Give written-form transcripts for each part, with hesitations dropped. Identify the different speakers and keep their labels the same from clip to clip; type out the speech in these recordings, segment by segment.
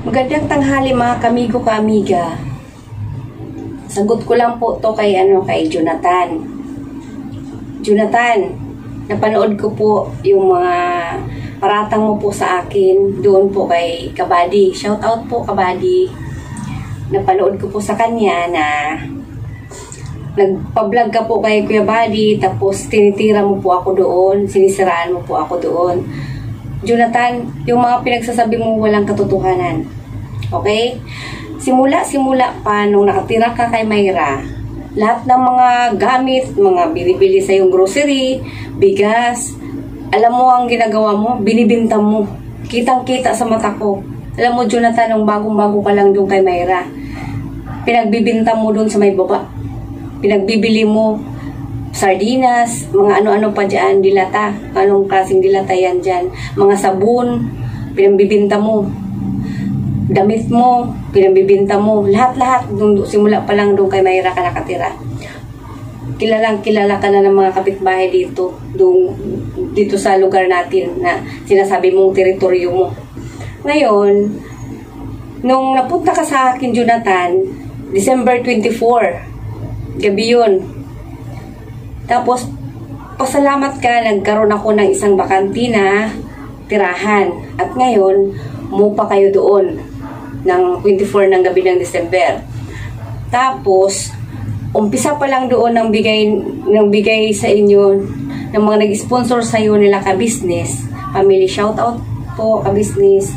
Speaker 1: Magandang tanghali mga kamigo ka-amiga. Sagot ko lang po to kay Jonathan. Jonathan, napanood ko po yung mga paratang mo po sa akin doon po kay Kabady. Shout out po Kabady. Napanood ko po sa kanya na nagpa-vlog ka po kay Kuya Buddy, tapos tinitira mo po ako doon, sinisiraan mo po ako doon. Jonathan, yung mga pinagsasabi mo walang katotohanan. Okay? Simula pa nung nakatira ka kay Mayra, lahat ng mga gamit, mga binibili sa yung grocery, bigas, alam mo ang ginagawa mo, binibinta mo. Kitang-kita sa mata ko. Alam mo Jonathan, nung bagong-bago ka lang doon kay Mayra, pinagbibinta mo doon sa may baba. Pinagbibili mo sardinas, mga ano-ano pa dyan, dilata. Anong klaseng dilata yan dyan? Mga sabon, pinagbibinta mo. Damit mo, pinagbibinta mo. Lahat-lahat, simula pa lang doon kay Mayra ka nakatira. Kilala ka na ng mga kapitbahay dito. Dito sa lugar natin na sinasabi mong teritoryo mo. Ngayon, nung napunta ka sa akin, Jonathan, December 24, gabi yun. Tapos, pasalamat ka, nagkaroon ako ng isang bakanti na tirahan. At ngayon, umupa kayo doon ng 24 ng gabi ng December. Tapos, umpisa pa lang doon ng bigay sa inyo ng mga nag-sponsor sa iyo nila ka-business. Family shoutout po, ka-business.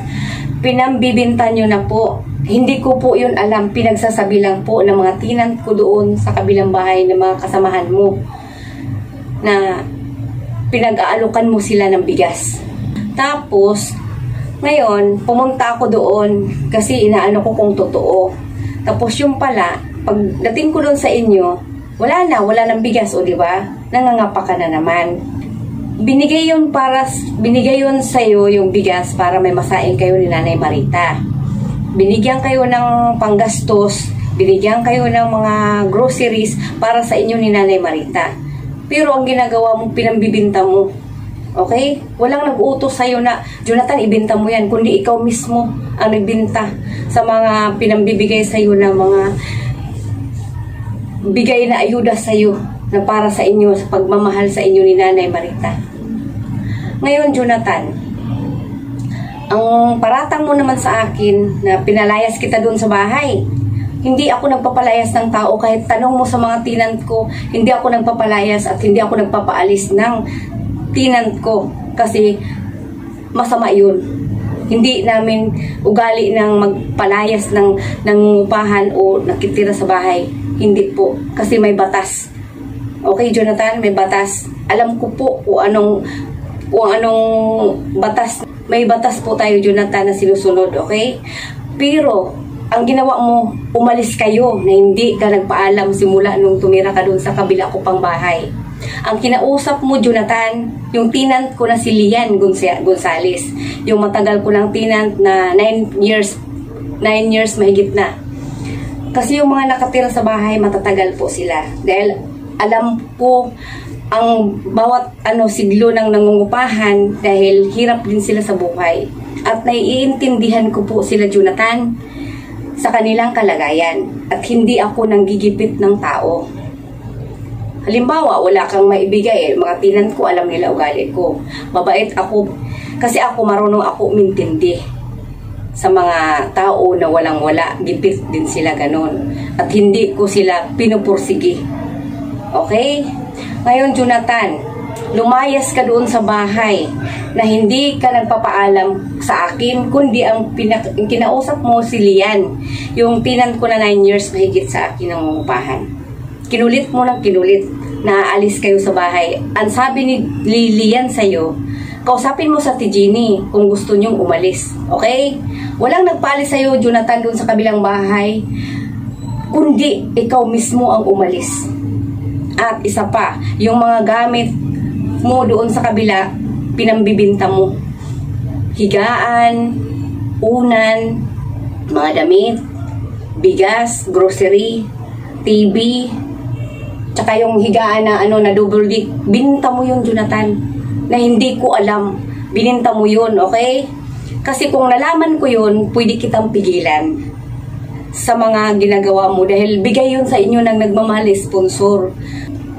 Speaker 1: Pinambibinta nyo na po. Hindi ko po yun alam. Pinagsasabi lang po ng mga tenant ko doon sa kabilang bahay ng mga kasamahan mo na pinag-aalukan mo sila ng bigas. Tapos, ngayon, pumunta ako doon kasi inaano ko kung totoo. Tapos yung pala, pagdating ko doon sa inyo, wala nang bigas, o diba? Nangangapa ka na naman. Binigay yun sa'yo yung bigas para may masaing kayo ni Nanay Marita. Binigyan kayo ng panggastos, binigyan kayo ng mga groceries para sa inyo ni Nanay Marita. Pero ang ginagawa mo, pinambibinta mo. Okay? Walang nag-utos sa'yo na, Jonathan, ibinta mo yan. Kundi ikaw mismo ang nagbinta sa mga pinambibigay sa'yo na mga bigay na ayuda sa'yo na para sa inyo, sa pagmamahal sa inyo ni Nanay Marita. Ngayon, Jonathan, ang paratang mo naman sa akin na pinalayas kita doon sa bahay. Hindi ako nagpapalayas ng tao. Kahit tanong mo sa mga tenant ko, hindi ako nagpapalayas at hindi ako nagpapaalis ng tenant ko. Kasi masama yun. Hindi namin ugali ng magpalayas ng upahan o nakitira sa bahay. Hindi po. Kasi may batas. Okay, Jonathan, may batas. Alam ko po kung anong batas. May batas po tayo, Jonathan, na sinusunod. Okay? Pero ang ginawa mo, umalis kayo na hindi ka nagpaalam simula nung tumira ka doon sa kabila ko pang bahay. Ang kinausap mo, Jonathan, yung tenant ko na si Lian Gonzales. Yung matagal ko ng tenant na 9 years mahigit na. Kasi yung mga nakatira sa bahay, matatagal po sila. Dahil alam po ang bawat siglo ng nangungupahan dahil hirap din sila sa buhay. At naiintindihan ko po sila, Jonathan, sa kanilang kalagayan at hindi ako nanggigipit ng tao. Halimbawa, wala kang maibigay, mga tenant ko, alam nila ugali ko. Mabait ako kasi marunong ako umintindi sa mga tao na walang-wala, gipit din sila ganon. At hindi ko sila pinupursigi. Okay? Ngayon, Jonathan, lumayas ka doon sa bahay na hindi ka nagpapaalam sa akin, kundi ang kinausap mo si Lian, yung tenant ko na 9 years mahigit sa akin ng upahan. Kinulit mo ng kinulit na aalis kayo sa bahay. Ang sabi ni Lian sa'yo, kausapin mo sa Tijini kung gusto nyong umalis. Okay? Walang nagpaalis sa'yo, Jonathan, doon sa kabilang bahay, kundi ikaw mismo ang umalis. At isa pa, yung mga gamit mo doon sa kabila, pinambibinta mo. Higaan, unan, mga damit, bigas, grocery, TV, tsaka yung higaan na na double dick. Binta mo yun, Jonathan, na hindi ko alam. Bininta mo yun, okay? Kasi kung nalaman ko yun, pwede kitang pigilan sa mga ginagawa mo dahil bigay yun sa inyo ng nagmamahal sponsor.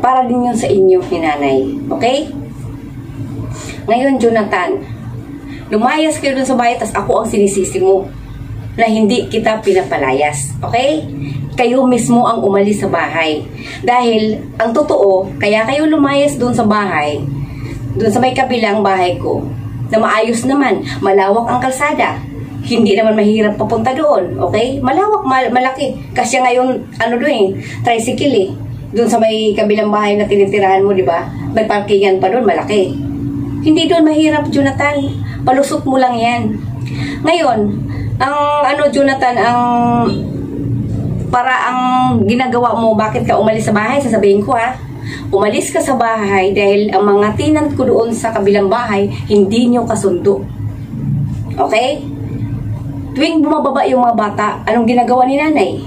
Speaker 1: Para din yun sa inyo ni nanay. Okay? Ngayon, Jonathan, lumayas kayo dun sa bahay, tas ako ang sinisisi mo na hindi kita pinapalayas. Okay? Kayo mismo ang umalis sa bahay. Dahil, ang totoo, kaya kayo lumayas dun sa bahay, dun sa may kabilang bahay ko, na maayos naman, malawak ang kalsada. Hindi naman mahirap papunta doon. Okay? Malawak, malaki. Kasi ngayon, tricycle eh. Doon sa may kabilang bahay na tinitirahan mo, di ba? May parkingan pa doon, malaki. Hindi doon mahirap, Jonathan. Palusot mo lang yan. Ngayon, Jonathan, ang ginagawa mo, bakit ka umalis sa bahay? Sasabihin ko umalis ka sa bahay dahil ang mga tenant ko doon sa kabilang bahay, hindi nyo kasundo. Okay? Tuwing bumababa yung mga bata, anong ginagawa ni nanay?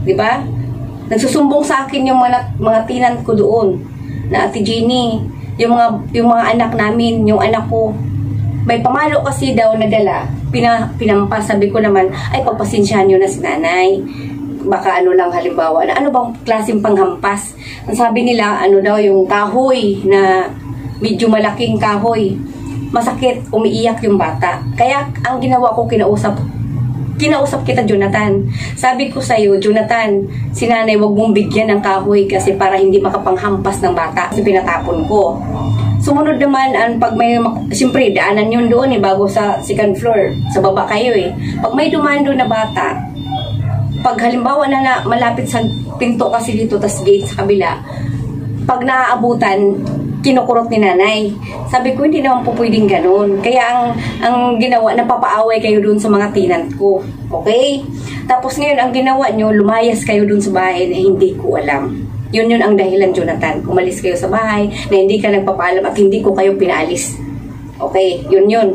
Speaker 1: Di ba? Nagsusumbong sa akin yung mga tenant ko doon na Ate Jenny, yung mga anak namin, yung anak ko, may pamalo kasi daw na dala. Pinampas, sabi ko naman, ay pagpasensyahan nyo na si nanay. Baka lang halimbawa, ano bang klaseng panghampas? Ang sabi nila, daw yung kahoy na medyo malaking kahoy. Masakit, umiiyak yung bata. Kaya ang ginawa ko, kinausap kita, Jonathan. Sabi ko sa'yo, Jonathan, si nanay wag mong bigyan ng kahoy kasi para hindi makapanghampas ng bata. Kasi pinatapon ko. Sumunod naman, siyempre, daanan yun doon bago sa second floor. Sa baba kayo Pag may dumaan doon na bata, pag halimbawa na malapit sa pinto kasi dito, tas gate sa kabila, pag naaabutan, kinukurot ni nanay. Sabi ko, hindi naman po pwedeng ganun. Kaya ang ginawa, napapaaway kayo dun sa mga tenant ko. Okay? Tapos ngayon, ang ginawa nyo, lumayas kayo dun sa bahay na hindi ko alam. Yun ang dahilan, Jonathan. Umalis kayo sa bahay na hindi ka nagpapaalam at hindi ko kayo pinaalis. Okay? Yun.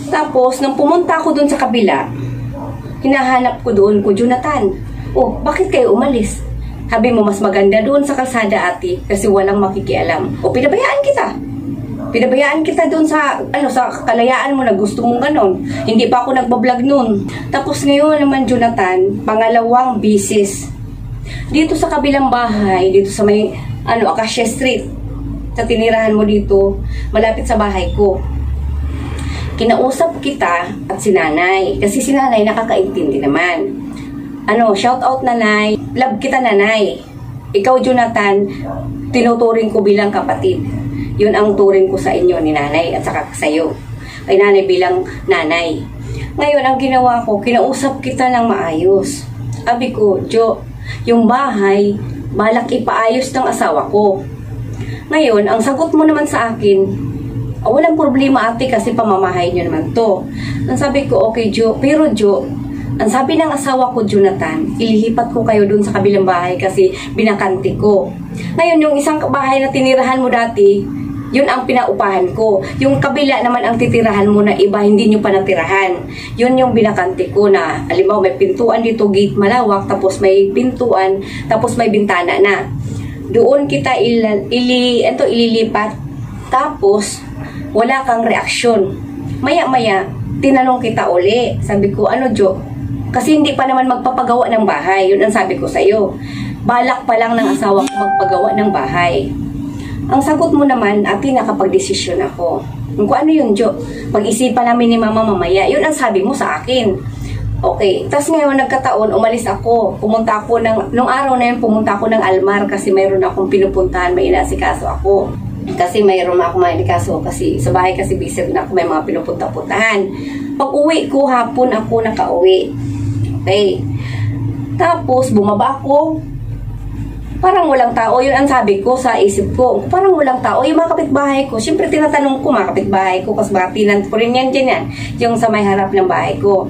Speaker 1: Tapos, nang pumunta ako dun sa kabila, hinahanap ko doon ko, Jonathan, bakit kayo umalis? Sabi mo, mas maganda doon sa kalsada, ate, kasi walang makikialam. Pinabayaan kita. Pinabayaan kita doon sa kalayaan mo na gusto mong ganon. Hindi pa ako nagbablog noon. Tapos ngayon naman, Jonathan, pangalawang bisis. Dito sa kabilang bahay, dito sa may, Acacia Street, sa tinirahan mo dito, malapit sa bahay ko. Kinausap kita at si nanay. Kasi si nanay nakakaintindi naman. Shout out nanay. Love kita, nanay. Ikaw, Jonathan, tinuturing ko bilang kapatid. Yun ang turing ko sa inyo ni nanay at saka sa'yo. Kay nanay bilang nanay. Ngayon, ang ginawa ko, kinausap kita ng maayos. Sabi ko, Jo, yung bahay, balak ipaayos ng asawa ko. Ngayon, ang sagot mo naman sa akin, walang problema, ate, kasi pamamahay nyo naman to. Ang sabi ko, okay, Jo. Pero Jo, ang sabi ng asawa ko, Jonathan, ililipat ko kayo dun sa kabilang bahay kasi binakante ko. Ngayon, yung isang bahay na tinirahan mo dati, yun ang pinaupahan ko. Yung kabila naman ang titirahan mo na iba, hindi nyo pa natirahan. Yun yung binakante ko na, alimbaw, may pintuan dito, gate malawak, tapos may pintuan, tapos may bintana na. Doon kita ililipat. Tapos, wala kang reaksyon. Maya-maya, tinanong kita uli. Sabi ko, Jo? Kasi hindi pa naman magpapagawa ng bahay. Yun ang sabi ko sa'yo. Balak pa lang ng asawa ko magpagawa ng bahay. Ang sagot mo naman, ate, nakapag-desisyon ako. Kung ano yun, Jo? Pag-isipan namin ni mama mamaya. Yun ang sabi mo sa akin. Okay. Tapos ngayon, nagkataon, umalis ako. Pumunta ako nung araw na yun, pumunta ako ng Almar kasi mayroon akong pinupuntahan, may inasikaso ako. Kasi mayroon ako mainikaso kasi sa bahay kasi busy na ako, may mga pinupunta-puntahan. Pag uwi ko, hapon ako nakauwi. Okay. Tapos, bumaba ako. Parang walang tao. Yun ang sabi ko sa isip ko. Parang walang tao. Yung mga kapitbahay ko, syempre tinatanong ko mga kapitbahay ko kasi baka tinant ko rin yan dyan yan. Yung sa may harap ng bahay ko.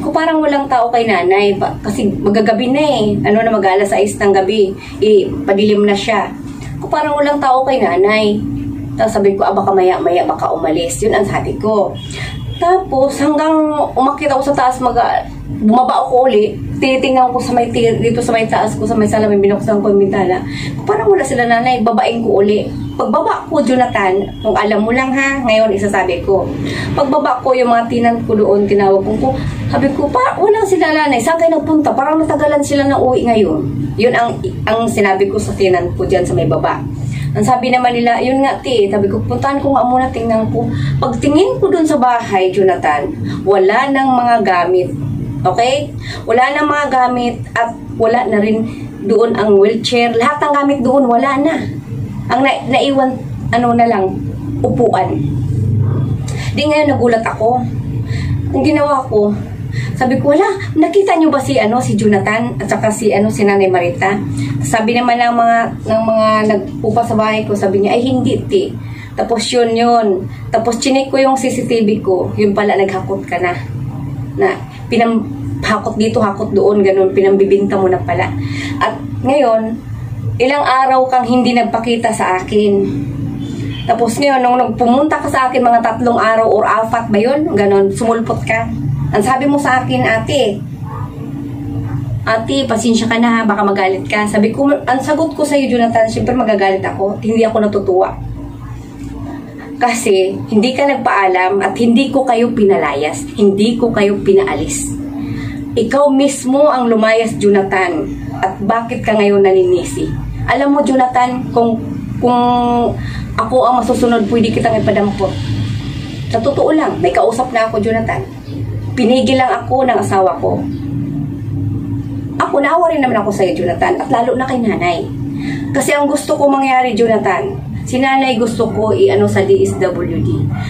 Speaker 1: Parang walang tao kay nanay. Kasi magagabi na mag-alas 6 ng gabi. Padilim na siya. Parang walang tao kay nanay. Tapos sabi ko, baka maya-maya baka umalis. Yun ang sabi ko. Tapos hanggang umakyat ako sa taas, bumaba ako uli, tinitingnan ko sa may dito sa may taas ko, sa may salamin, binuksan ko yung bintana. Parang wala sila nanay, babaeng ko uli. Pagbaba ko, Jonathan, kung alam mo lang ha, ngayon isasabi ko. Pagbaba ko, yung mga tinan ko doon, tinawag ko, sabi ko, wala sila nanay, saan kayo nagpunta? Parang natagalan sila na uwi ngayon. Yun ang sinabi ko sa tinan ko dyan sa may baba. Ang sabi naman nila, yun nga sabi ko, puntahan ko nga muna, tingnan ko. Pagtingin ko doon sa bahay, Jonathan, wala nang mga gamit. Okay? Wala nang mga gamit at wala na rin doon ang wheelchair. Lahat ng gamit doon, wala na. Ang naiwan, na lang, upuan. Di ngayon nagulat ako. Ang ginawa ko, sabi ko, wala, nakita nyo ba si Jonathan at saka si Nanay Marita? Sabi naman ng mga nagpupa sa bahay ko, sabi niya, ay hindi Tapos yun. Tapos chinik ko yung CCTV ko, yun pala naghakot ka na. Hakot dito, hakot doon, ganun, pinambibinta mo na pala. At ngayon, ilang araw kang hindi nagpakita sa akin. Tapos ngayon, nung pumunta ka sa akin, mga 3 araw or 4 ba yun? Ganun, sumulpot ka. Ang sabi mo sa akin, ate, pasensya ka na ha, baka magalit ka. Sabi ko, ang sagot ko sa iyo, Jonathan, siyempre magagalit ako, hindi ako natutuwa. Kasi, hindi ka nagpaalam at hindi ko kayo pinalayas, hindi ko kayo pinaalis. Ikaw mismo ang lumayas, Jonathan, at bakit ka ngayon naninisi? Alam mo, Jonathan, kung ako ang masusunod, pwede kitang ipadampot. Sa totoo lang, may kausap na ako, Jonathan. Pinigil lang ako ng asawa ko. Ako, naawa rin naman ako sa'yo, Jonathan, at lalo na kay nanay. Kasi ang gusto ko mangyari, Jonathan, si nanay gusto ko sa DSWD.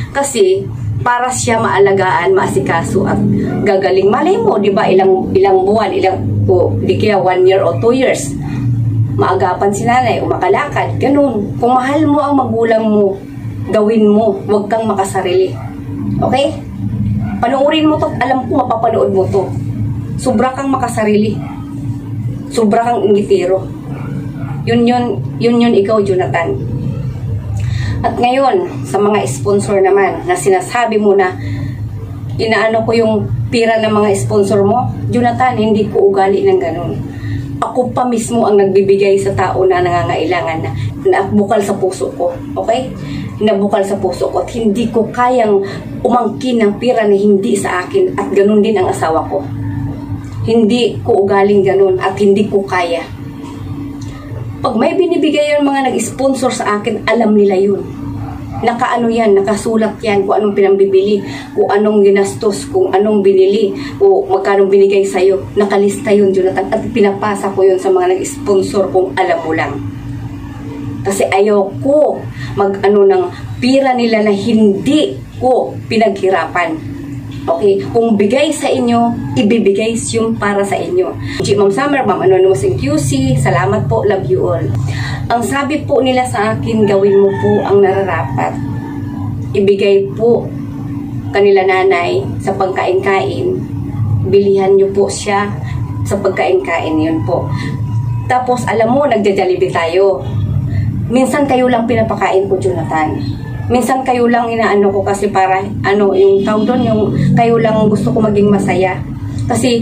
Speaker 1: Kasi, para siya maalagaan, maasikaso, at gagaling. Malay mo, di ba, ilang buwan, di kaya 1 year o 2 years, maagapan si nanay o makalakad. Ganun. Kung mahal mo ang magulang mo, gawin mo, huwag kang makasarili. Okay? Panoorin mo to, alam ko mapapanood mo to. Sobra kang makasarili. Sobra kang ingitero. Yun ikaw, Jonathan. At ngayon, sa mga sponsor naman, na sinasabi mo na inaano ko yung pira ng mga sponsor mo, Jonathan, hindi ko ugali ng ganun. Ako pa mismo ang nagbibigay sa tao na nangangailangan na bukal sa puso ko. Okay? Nabukal sa puso ko at hindi ko kayang umangkin ng pira na hindi sa akin at ganun din ang asawa ko. Hindi ko ugaling ganun at hindi ko kaya. Pag may binibigay yung mga nag-sponsor sa akin, alam nila yun. Nakaano yan, nakasulat yan kung anong pinambibili, kung anong ginastos, kung anong binili, o magkano binigay sa'yo. Nakalista yun, Jonathan, at pinapasa ko yun sa mga nag-sponsor kung alam mo lang. Kasi ayaw ko ng pira nila na hindi ko pinaghirapan. Okay? Kung bigay sa inyo, ibibigay yung para sa inyo. Ma'am Summer, Ma'am Anonymous and QC, salamat po, love you all. Ang sabi po nila sa akin, gawin mo po ang nararapat. Ibigay po kanila nanay sa pagkain-kain. Bilihan nyo po siya sa pagkain-kain, yun po. Tapos, alam mo, nagja-Jollibee tayo. Minsan kayo lang pinapakain ko, Jonathan. Minsan kayo lang inaano ko kasi para, yung tawag doon, yung kayo lang gusto ko maging masaya. Kasi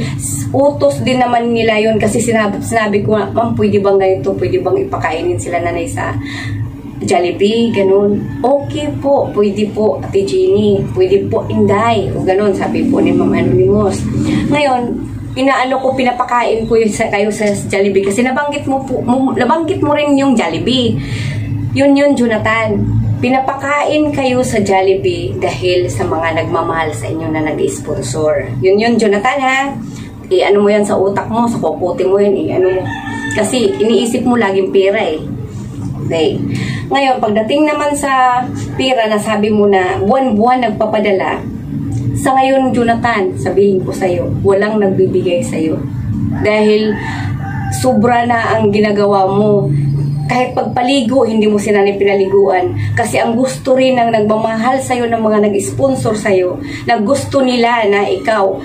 Speaker 1: utos din naman nila yun kasi sinabi ko, ma'am, pwede bang ganito? Pwede bang ipakainin sila nanay sa Jollibee? Ganun. Okay po, pwede po, Ate Jeannie. Pwede po, Inday. O ganun, sabi po ni Ma'am Anonymous. Ngayon, pinapakain ko kayo sa Jollibee kasi nabanggit mo rin yung Jollibee. Yun, Jonathan. Pinapakain kayo sa Jollibee dahil sa mga nagmamahal sa inyo na nag-sponsor. Yun, Jonathan, ha? Ano mo yan sa utak mo, sa kukuti mo yun, mo. Kasi iniisip mo laging pera, Okay. Ngayon, pagdating naman sa pera na sabi mo na buwan-buwan nagpapadala, sa ngayon, Jonathan, sabihin ko sa'yo, walang nagbibigay sa'yo. Dahil sobra na ang ginagawa mo. Kahit pagpaligo, hindi mo sila pinaliguan. Kasi ang gusto rin ng nagmamahal sa'yo, ng mga nag-sponsor sa'yo, na gusto nila na ikaw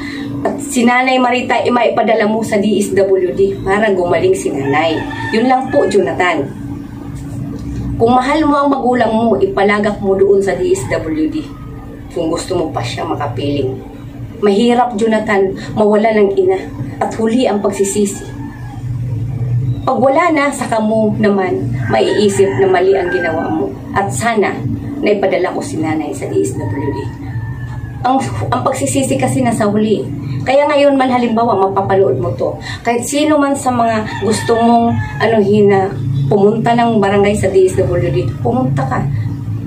Speaker 1: at si Nanay Marita maipadala mo sa DSWD para gumaling si Nanay. Yun lang po, Jonathan. Kung mahal mo ang magulang mo, ipalagak mo doon sa DSWD. Kung gusto mo pa siya makapiling. Mahirap, Jonathan, mawala ng ina at huli ang pagsisisi. Pag wala na, saka mo naman maiisip na mali ang ginawa mo. At sana, naipadala ko si nanay sa DSWD. Ang pagsisisi kasi nasa huli. Kaya ngayon man halimbawa, mapapalood mo to. Kahit sino man sa mga gusto mong pumunta ng barangay sa DSWD, pumunta ka.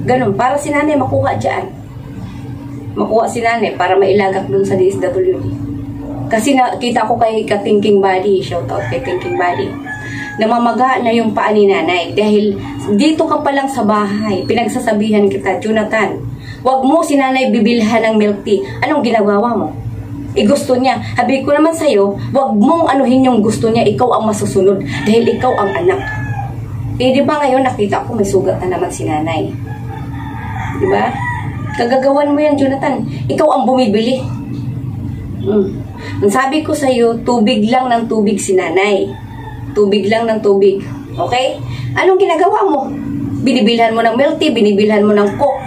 Speaker 1: Ganun, para si nanay makuha dyan. Makuha si nanay para mailagak dun sa DSWD. Kasi nakita ko kay Thinking Body, shout out kay Thinking Body, namamaga na yung paa ni nanay. Dahil dito ka pa lang sa bahay, pinagsasabihan kita, Jonathan, wag mo si nanay bibilhan ng milk tea. Anong ginagawa mo? Gusto niya. Habi ko naman sa'yo, wag mong anuhin yung gusto niya, ikaw ang masusunod. Dahil ikaw ang anak. Di ba ngayon nakita ko may sugat na naman si nanay? Di ba? Kagagawan mo yan, Jonathan. Ikaw ang bumibili. Ang sabi ko sa'yo, tubig lang ng tubig si nanay. Tubig lang ng tubig. Okay? Anong ginagawa mo? Binibilhan mo ng milk tea, binibilhan mo ng coke.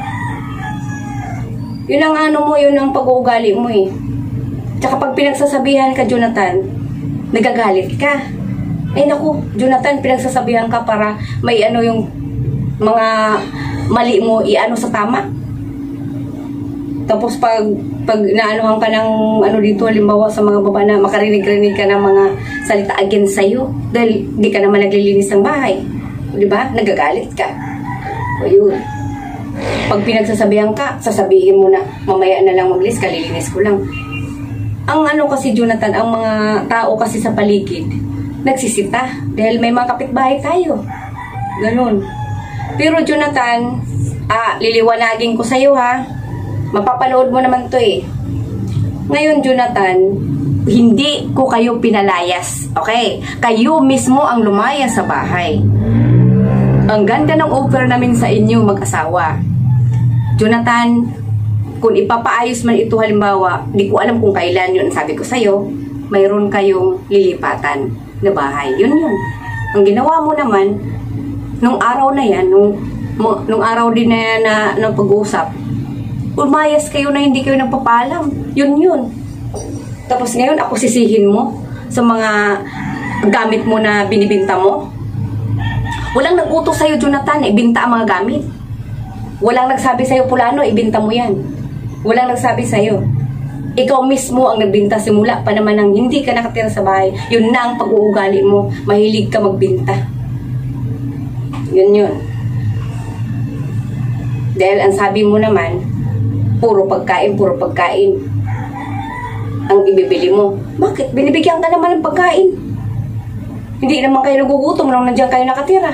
Speaker 1: Yun ang yun ang pag-uugali mo eh. Tsaka pag pinagsasabihan ka, Jonathan, nagagalit ka. Eh naku, Jonathan, pinagsasabihan ka para may yung mga mali mo sa tama. Tapos pag naanuhan ka ng dito, halimbawa sa mga baba na makarinig-rinig ka ng mga salita against sa'yo dahil di ka naman naglilinis ng bahay. Di ba? Nagagalit ka. O yun. Pag pinagsasabihan ka, sasabihin mo na mamaya na lang maglinis, kalilinis ko lang. Ang kasi, Jonathan, ang mga tao kasi sa paligid, nagsisita dahil may mga kapitbahay tayo. Ganun. Pero Jonathan, liliwanagin ko sa'yo ha. Mapapanood mo naman to eh. Ngayon, Jonathan, hindi ko kayo pinalayas. Okay? Kayo mismo ang lumaya sa bahay. Ang ganda ng offer namin sa inyo mag-asawa. Jonathan, kung ipapaayos man ito halimbawa, di ko alam kung kailan yun. Sabi ko sa'yo, mayroon kayong lilipatan na bahay. Yun. Ang ginawa mo naman, nung araw na yan, nung araw din na yan na pag-uusap, umayas kayo na hindi kayo nagpapalam. Yun. Tapos ngayon, ako sisihin mo sa mga gamit mo na binibinta mo. Walang nag-utos sa'yo, Jonathan, ibinta ang mga gamit. Walang nagsabi sa'yo, Pulano, ibinta mo yan. Walang nagsabi sa'yo. Ikaw mismo ang nagbinta simula pa naman nang hindi ka nakatira sa bahay. Yun na ang pag-uugali mo. Mahilig ka magbinta. Yun. Dahil ang sabi mo naman, puro pagkain ang ibibili mo. Bakit? Binibigyan ka naman ng pagkain. Hindi naman kayo nagugutom nung nandiyan kayo nakatira.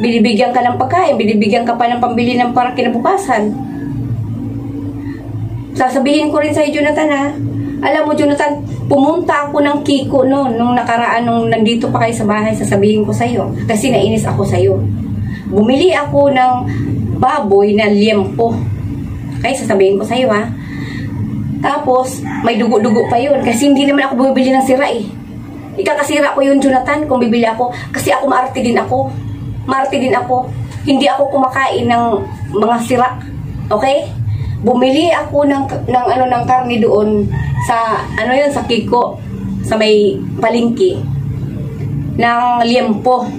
Speaker 1: Binibigyan ka ng pagkain, binibigyan ka pa ng pambili ng parang kinabukasan. Sasabihin ko rin sa'yo, Jonathan ha. Alam mo, Jonathan, pumunta ako ng Kiko nung nakaraan, nung nandito pa kayo sa bahay, sasabihin ko sa'yo. Kasi nainis ako sa'yo. Bumili ako ng baboy na liempo. Okay, sasabihin ko sa'yo ha. Tapos, may dugo-dugo pa yun. Kasi hindi naman ako bumibili ng sira eh. Ikakasira ko yun, Jonathan, kung bibili ako. Kasi ako maarte din ako. Hindi ako kumakain ng mga sira. Okay? Bumili ako ng karne doon sa sa Kiko, sa may palengke ng liempo.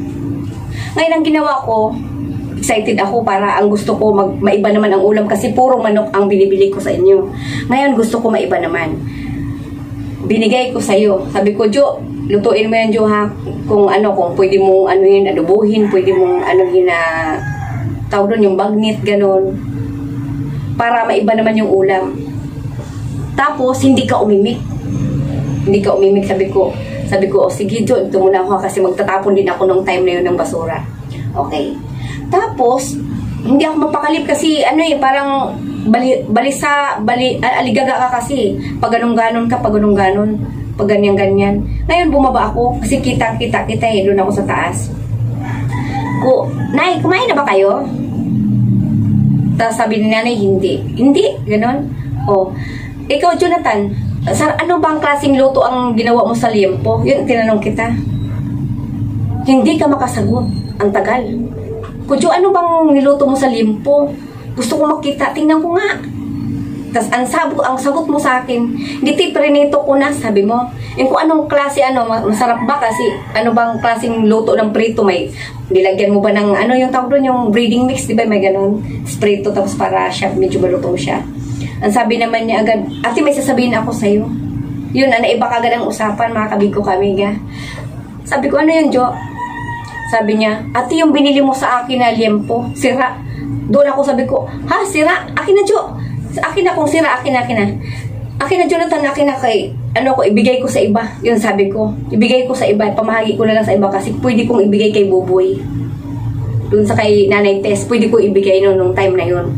Speaker 1: Ngayon ang ginawa ko, excited ako para ang gusto ko maiba naman ang ulam kasi puro manok ang binibili ko sa inyo. Ngayon gusto ko maiba naman. Binigay ko sa iyo. Sabi ko, Jo, lutuin mo yan, Jo ha. Kung pwede mong adubuhin, pwede mong na tawag doon yung bagnit, ganon. Para maiba naman yung ulam. Tapos, hindi ka umimik. Sabi ko, sige Jo, ito muna ako kasi magtatapon din ako nung time na yun ng basura. Okay. Tapos, hindi ako mapakalip kasi parang aligaga ka kasi. Pag ganun-ganon ka, pag ganyan-ganyan. Ngayon, bumaba ako kasi kita eh. Doon ako sa taas. Nay, kumain na ba kayo? Tapos sabi ni nanay, hindi, ganon. Ikaw, Jonathan, ano bang klaseng luto ang ginawa mo sa liempo? Yun, tinanong kita. Hindi ka makasagot. Ang tagal. Kujo, ano bang niluto mo sa liempo? Gusto ko makita, tingnan ko nga. Tas ang sagot mo sa akin, hindi ti prinito ko na, sabi mo. Yung kung anong klase, masarap ba kasi, ano bang klaseng luto ng prito, may nilagyan mo ba ng, yung tawag doon, yung breeding mix, di ba, may ganun, prito, tapos para siya, medyo maluto siya. Ang sabi naman niya agad, ate, may sasabihin ako sa'yo. Yun, naiba kagad ang usapan, mga kabig ko kami, ga. Sabi ko, ano yun, Jo? Sabi niya, ate, yung binili mo sa akin na liempo, sira. Doon ako sabi ko, ha, sira? Akin na, Jo. Akin na kung sira, akin na. Akin na, Jonathan, akin na kay, ibigay ko sa iba. Yun sabi ko, ibigay ko sa iba, pamahagi ko na lang sa iba kasi pwede kong ibigay kay Buboy. Doon sa kay Nanay Tess, pwede ko ibigay nung time na yun.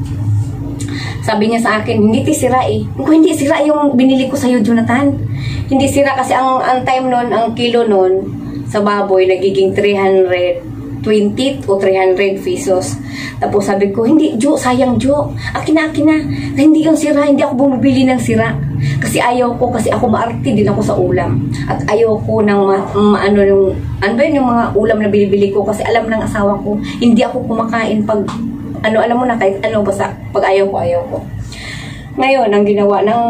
Speaker 1: Sabi niya sa akin, hindi ti sira eh. Kung hindi sira yung binili ko sa'yo, Jonathan. Hindi sira kasi ang time nun, ang kilo nun, sa baboy, nagiging 320 o 300 pesos. Tapos sabi ko, hindi, Jo, sayang, Jo. Akin na. Hindi yung sira, hindi ako bumibili ng sira. Kasi ayaw ko, kasi ako maarte din ako sa ulam. At ayaw ko ng yung mga ulam na binibili ko kasi alam ng asawa ko, hindi ako kumakain pag, alam mo na, kahit basta, pag ayaw ko. Ngayon, ang ginawa ng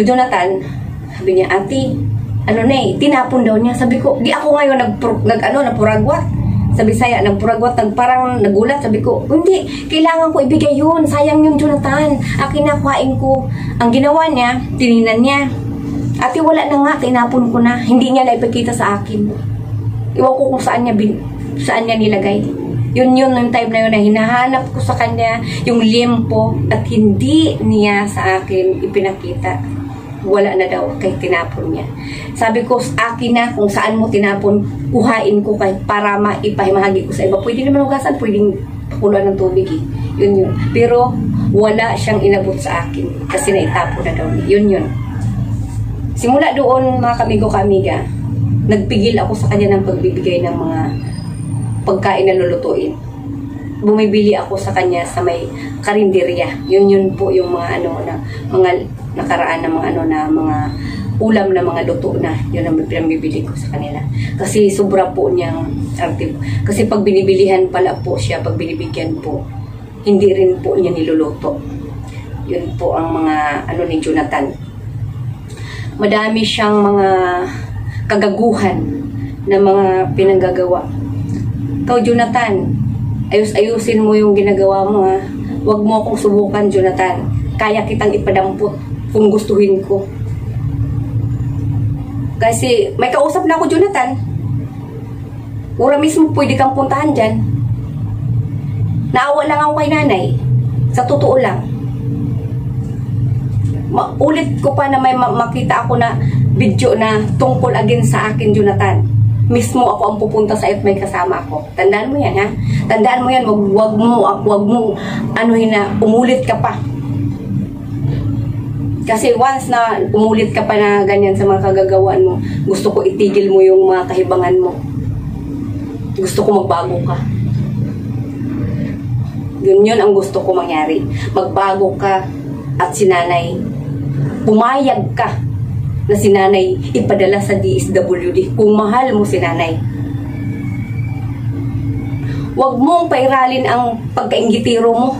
Speaker 1: Jonathan, sabi niya, ate, tinapon daw niya. Sabi ko, di ako ngayon napuragwat. Sabi saya, nagpuragwat, parang nagulat. Sabi ko, hindi, kailangan ko ibigay yun. Sayang yun, Jonathan. Akin na, kuhain ko. Ang ginawa niya, tininan niya. Ate, wala na nga, tinapon ko na. Hindi niya naipakita sa akin. Iwan ko kung saan niya nilagay. Yun yung time na yun na hinahanap ko sa kanya yung liempo at hindi niya sa akin ipinakita. Wala na daw, kay tinapon niya. Sabi ko, akin na, kung saan mo tinapon, kuhain ko para maipahimahagi ko sa iba. Pwede naman hugasan, pwedeng pakuluan ng tubig eh. Yun. Pero, wala siyang inabot sa akin kasi naitapon na daw niya. Yun. Simula doon, mga kamigo-kamiga, nagpigil ako sa kanya ng pagbibigay ng mga pagkain na lulutuin. Bumibili ako sa kanya sa may karinderya. Yun po yung mga mga nakaraan na mga ulam na mga luto na. Yun ang pinambibili ko sa kanila. Kasi sobra po niyang active. Kasi pag binibilihan pala po siya, pag binibigyan po, hindi rin po niya niluluto. Yun po ang mga ni Jonathan. Madami siyang mga kagaguhan na mga pinanggagawa. Ikaw, Jonathan, ayusin mo yung ginagawa mo, ha. Huwag mo akong subukan, Jonathan. Kaya kitang ipadampot kung gustuhin ko. Kasi may kausap na ako, Jonathan. Ura mismo pwede kang puntahan dyan. Naawa lang ako kay nanay. Sa totoo lang. Ulit ko pa na may makita ako na video na tungkol again sa akin, Jonathan. Mismo ako ang pupunta sa may kasama ako. Tandaan mo yan, ha? Tandaan mo yan, wag mo umulit ka pa. Kasi once na umulit ka pa na ganyan sa mga kagagawaan mo, gusto ko itigil mo yung mga kahibangan mo. Gusto ko magbago ka. Yun ang gusto ko mangyari. Magbago ka at si nanay, pumayag ka na si nanay ipadala sa DSWD kung mahal mo si nanay. Huwag mong pairalin ang pagkaingitiro mo.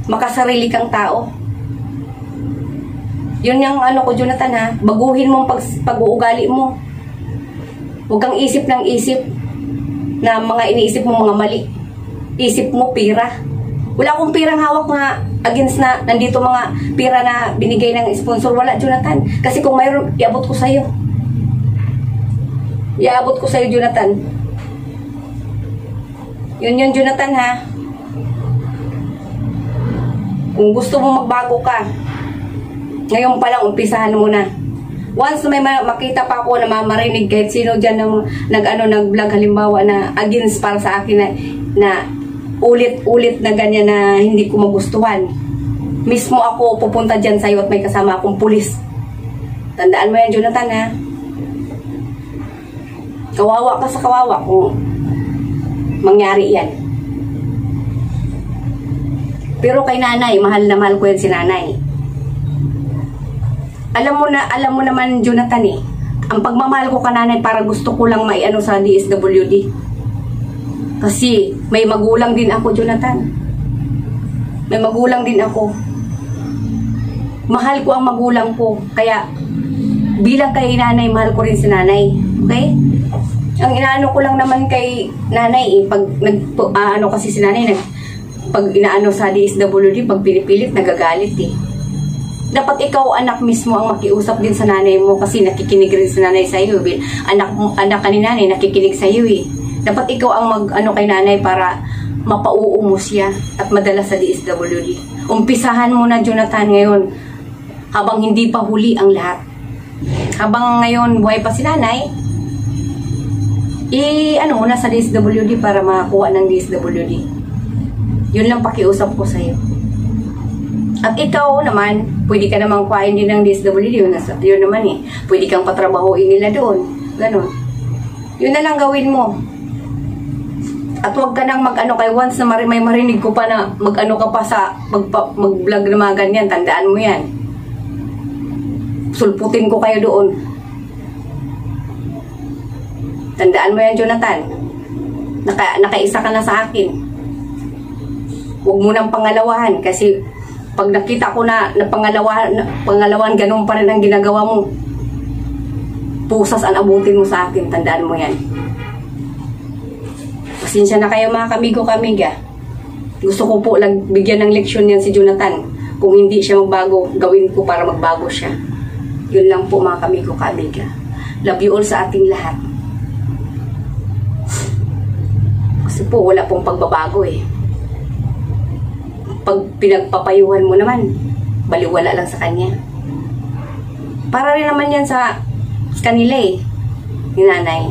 Speaker 1: Makasarili kang tao. Yun yung ko, Jonathan, ha. Baguhin mo ang pag-uugali mo. Huwag kang isip ng isip na mga iniisip mo mga mali. Isip mo pira. Wala akong pirang hawak nga against na nandito mga pira na binigay ng sponsor. Wala, Jonathan. Kasi kung mayroon, iabot ko sa'yo. Iabot ko sa'yo, Jonathan. Yun, Jonathan, ha. Kung gusto mo magbago ka, ngayon pa lang, umpisahan mo na. Once may makita pa ako na marinig kahit sino dyan nag-vlog halimbawa na against para sa akin na ulit-ulit na ganyan na hindi ko magustuhan. Mismo ako pupunta dyan sa'yo at may kasama akong pulis. Tandaan mo yan, Jonathan, ha? Kawawa ka sa kawawa kung mangyari yan. Pero kay nanay, mahal na mahal ko yan si nanay. Alam mo naman, Jonathan, eh. Ang pagmamahal ko ka nanay para gusto ko lang maiano sa DSWD. Kasi may magulang din ako, Jonathan. May magulang din ako. Mahal ko ang magulang ko. Kaya, bilang kay nanay, mahal ko rin si nanay. Okay? Ang inaano ko lang naman kay nanay, pag ano kasi si nanay, pag inaano sa DSWD, pag pinipilit, nagagalit eh. Dapat ikaw, anak mismo, ang makiusap din sa nanay mo kasi nakikinig rin sa nanay sa iyo. Anak ka ni nanay, nakikinig sa iyo eh. Dapat ikaw ang mag-ano kay nanay para mapauuo mo siya at madala sa DSWD. Umpisahan mo na, Jonathan, ngayon habang hindi pa huli ang lahat. Habang ngayon buhay pa si nanay, ano muna sa DSWD para makakuha ng DSWD. Yun lang pakiusap ko sa iyo. At ikaw naman, pwede ka namang kuhain din ng DSWD. Yun naman eh. Pwede kang patrabahoin nila doon. Ganon. Yun na lang gawin mo. At huwag ka nang mag-ano kay once na may marinig ko pa na mag-ano ka pa sa mag-vlog na mga ganyan. Tandaan mo yan. Sulputin ko kayo doon. Tandaan mo yan, Jonathan. Nakaisa ka na sa akin. Huwag mo nang pangalawahan kasi pag nakita ko na pangalawan, ganun pa rin ang ginagawa mo. Pusas ang abutin mo sa akin. Tandaan mo yan. Pasensya na kayo mga kamigo-kamiga. Gusto ko po lang bigyan ng leksyon yan si Jonathan. Kung hindi siya magbago, gawin ko para magbago siya. Yun lang po mga kamigo-kamiga. Love you all sa ating lahat. Kasi po wala pong pagbabago eh. Pag pinagpapayuhan mo naman, baliwala lang sa kanya. Para rin naman yan sa kanila eh, ni nanay.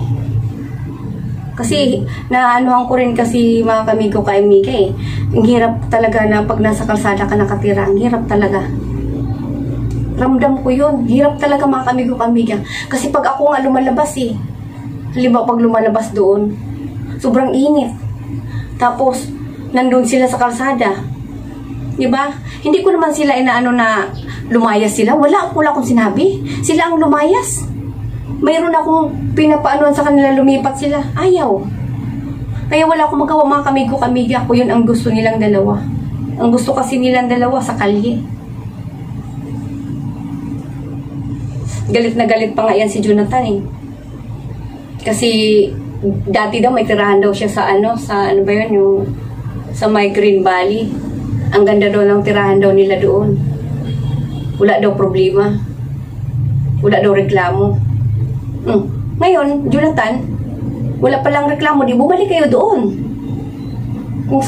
Speaker 1: Kasi, naanuhan ko rin kasi mga kamigo ka-amiga eh. Ang hirap talaga na pag nasa kalsada ka nakatira, ang hirap talaga. Ramdam ko yun. Hirap talaga mga kamigo ka-amiga. Kasi pag ako nga lumalabas eh, halimbawa pag lumalabas doon, sobrang init. Tapos, nandun sila sa kalsada. Diba? Hindi ko naman sila inaano na lumayas sila. Wala akong sinabi. Sila ang lumayas. Mayroon akong pinapaanuan sa kanila, lumipat sila. Ayaw. Kaya wala akong magawa mga kamigo-kamiga. Kung yun ang gusto nilang dalawa. Ang gusto kasi nilang dalawa sa kalye. Galit na galit pa nga yan si Jonathan eh. Kasi dati daw may tirahan daw siya sa ano ba yun, yung sa may Green Valley. Ang ganda daw ng tirahan daw nila doon. Wala daw problema. Wala daw reklamo. Ngayon, Jonathan, wala palang reklamo, di bumalik kayo doon. Kung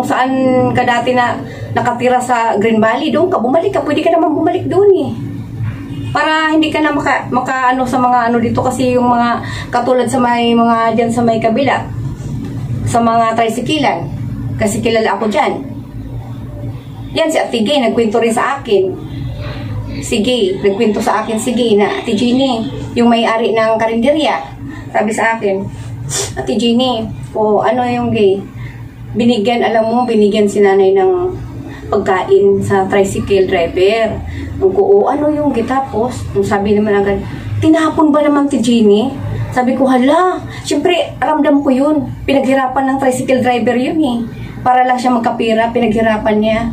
Speaker 1: saan ka dati na nakatira sa Green Valley, doon ka, bumalik ka, pwede ka naman bumalik doon eh. Para hindi ka na maka ano sa mga ano dito kasi yung mga katulad sa may mga dyan sa may kabila, sa mga tricyclean. Kasi kilala ako dyan. Yan, si Ate Gay, nagkwento rin sa akin. Si Gay, nagkwento sa akin si Gay na Ate Jeannie, yung may-ari ng karinderya. Sabi sa akin, Ate Jeannie, ano yung Gay? Binigyan si nanay ng pagkain sa tricycle driver. Ano yung gitapos? Sabi naman agad, tinapon ba naman Ate Jeannie? Sabi ko, hala, syempre, ramdam ko yun. Pinaghirapan ng tricycle driver yun eh. Para lang siya magkapira, pinaghirapan niya.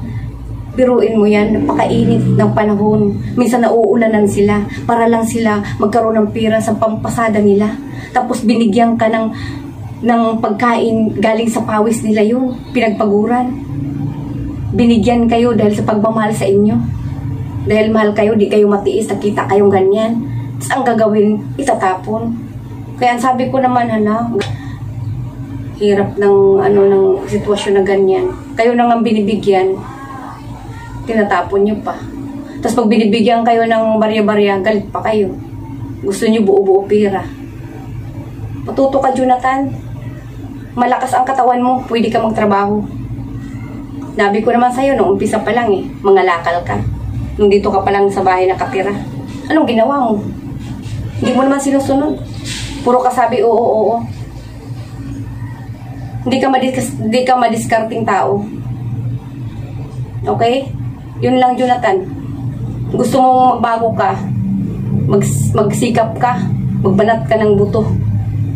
Speaker 1: Biruin mo yan, napakainit ng panahon. Minsan nauulanan sila para lang sila magkaroon ng pira sa pampasada nila. Tapos binigyan ka ng pagkain galing sa pawis nila yun. Pinagpaguran. Binigyan kayo dahil sa pagmamahal sa inyo. Dahil mahal kayo, di kayo matiis, nakita kayong ganyan. Tapos ang gagawin, itatapon. Kaya sabi ko naman, hirap ng sitwasyon na ganyan. Kayo nang ang binibigyan, tinatapon nyo pa. Tapos pag binibigyan kayo ng barya-barya, galit pa kayo. Gusto nyo buo-buo pira. Patuto ka, Jonathan. Malakas ang katawan mo, pwede ka magtrabaho. Nabi ko naman sa'yo, nung umpisa pa lang eh, mangalakal ka. Nung dito ka pa lang sa bahay nakatira. Anong ginawa mo? Hindi mo naman sinusunod. Puro ka sabi, oo. Hindi ka madiskarting tao. Okay? Yun lang, Jonathan. Gusto mong magbago ka, magsikap ka, magbanat ka ng buto.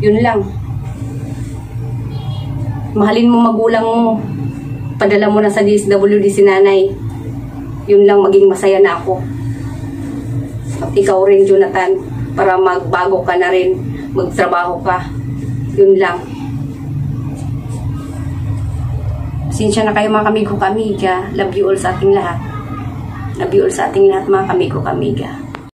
Speaker 1: Yun lang. Mahalin mo magulang mo. Padala mo na sa DSWD si nanay. Yun lang, maging masaya na ako. At ikaw rin, Jonathan, para magbago ka na rin, magtrabaho ka. Yun lang. Pasensya na kayo mga kamigo kamiga. Love you all sa ating lahat. Love you all sa ating lahat mga kamigo kamiga.